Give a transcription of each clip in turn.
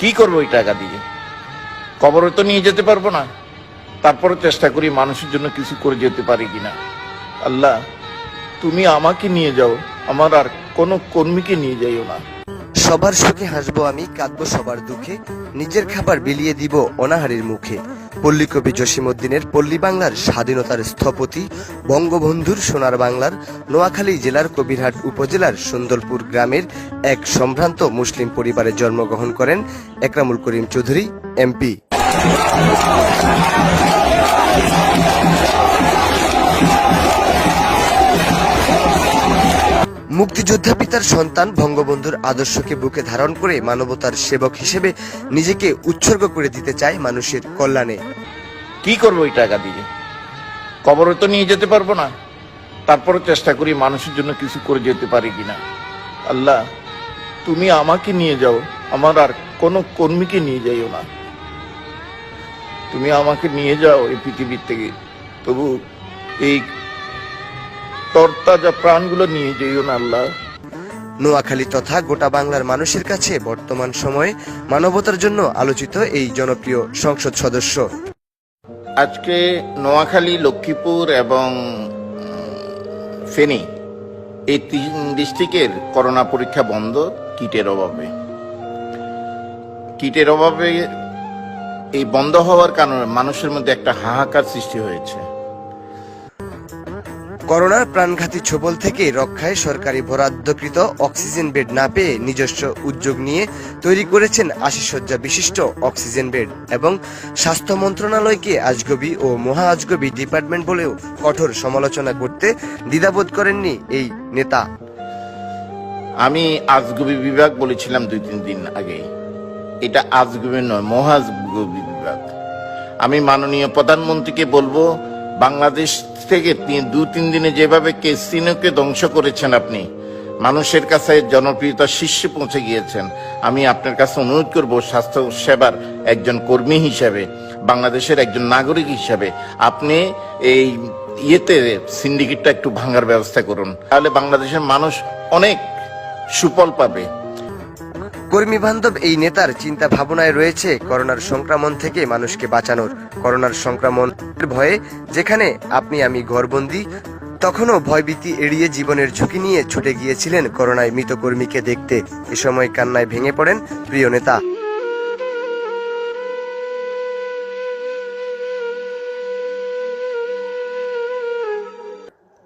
কি করবো ওই টাকা দিয়ে? কবরে তো নিয়ে যেতে পারবো না, তারপরে চেষ্টা করি মানুষের জন্য কিছু করে যেতে পারি কিনা। আল্লাহ, তুমি আমাকে নিয়ে যাও, আমার আর কোনো কর্মীকে নিয়ে যাইও না। সবার সুখে হাসবো আমি, কাঁদবো সবার দুঃখে, নিজের খাবার বিলিয়ে দিব অনাহারের মুখে। পল্লীকবি জসিমউদ্দিনের পল্লী বাংলার স্বাধীনতার স্থপতি, বঙ্গবন্ধুর সোনার বাংলার নোয়াখালী জেলার কবিরহাট উপজেলার সুন্দরপুর গ্রামের এক সম্ভ্রান্ত মুসলিম পরিবারে জন্মগ্রহণ করেন একরামুল করিম চৌধুরী এমপি। মুক্তিযোদ্ধা পিতার সন্তান বঙ্গবন্ধুর আদর্শকে বুকে ধারণ করে মানবতার সেবক হিসেবে নিজেকে উৎসর্গ করে দিতে চায় মানুষের কল্যাণে। কি করবো ওই টাকা দিয়ে? কবরে তো নিয়ে যেতে পারবো না, তারপরে চেষ্টা করি মানুষের জন্য কিছু করে যেতে পারি কিনা। আল্লাহ, তুমি আমাকে নিয়ে যাও, আমার আর কোনো কর্মীকে নিয়ে যাইও না। তুমি আমাকে নিয়ে যাও এই পৃথিবীর থেকে, তবু এই তরতাজা প্রাণগুলো নিয়ে যাইও না আল্লাহ। নোয়াখালী তথা গোটা বাংলার মানুষের কাছে বর্তমান সময়ে মানবতার জন্য আলোচিত এই জনপ্রিয় সংসদ সদস্য। আজকে নোয়াখালী, লক্ষ্মীপুর এবং ফেনী এই 3 ডিস্ট্রিক্টের করোনা পরীক্ষা বন্ধ কিটের অভাবে। এই বন্ধ হওয়ার কারণে মানুষের মধ্যে একটা হাহাকার সৃষ্টি হয়েছে। করোনার প্রাণঘাতী ছোবল থেকে রক্ষায় সরকারি বরাদ্দকৃত অক্সিজেন বেড না পেয়ে নিজস্ব উদ্যোগ নিয়ে তৈরি করেছেন 80 শয্যা বিশিষ্ট অক্সিজেন বেড এবং স্বাস্থ্য মন্ত্রণালয়কে আজগবি ও মহা আজগবি ডিপার্টমেন্ট বলেও কঠোর সমালোচনা করতে দ্বিধাবোধ করেননি এই নেতা। আমি আজগবি বিভাগ বলেছিলাম 2-3 দিন আগে, এটা আজগবি নয়, মহা আজগবি বিভাগ। আমি মাননীয় প্রধানমন্ত্রীকে বলবো, বাংলাদেশ থেকে 2-3 দিনে যেভাবে ক্যাসিনোকে ধ্বংস করেছেন আপনি, মানুষের কাছে জনপ্রিয়তার শীর্ষে পৌঁছে গিয়েছেন। আমি আপনার কাছে অনুরোধ করব, স্বাস্থ্য সেবার একজন কর্মী হিসেবে, বাংলাদেশের একজন নাগরিক হিসেবে আপনি এই সিন্ডিকেটটা একটু ভাঙার ব্যবস্থা করুন, তাহলে বাংলাদেশের মানুষ অনেক সুফল পাবে। কর্মী বান্ধব এই নেতার চিন্তা ভাবনায় রয়েছে করোনার সংক্রমণ থেকে মানুষকে বাঁচানোর। করোনার সংক্রমণের ভয়ে যেখানে আপনি আমি ঘরবন্দি, তখনও ভয়ভীতি এড়িয়ে জীবনের ঝুঁকি নিয়ে ছুটে গিয়েছিলেন করোনায় মৃত কর্মীকে দেখতে। এ সময় কান্নায় ভেঙে পড়েন প্রিয় নেতা।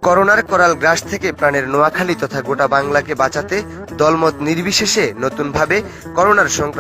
করোনার করাল গ্রাস থেকে প্রাণের নোয়াখালী তথা গোটা বাংলাকে বাঁচাতে দলমত নির্বিশেষে নতুনভাবে করোনার সংক্রমণ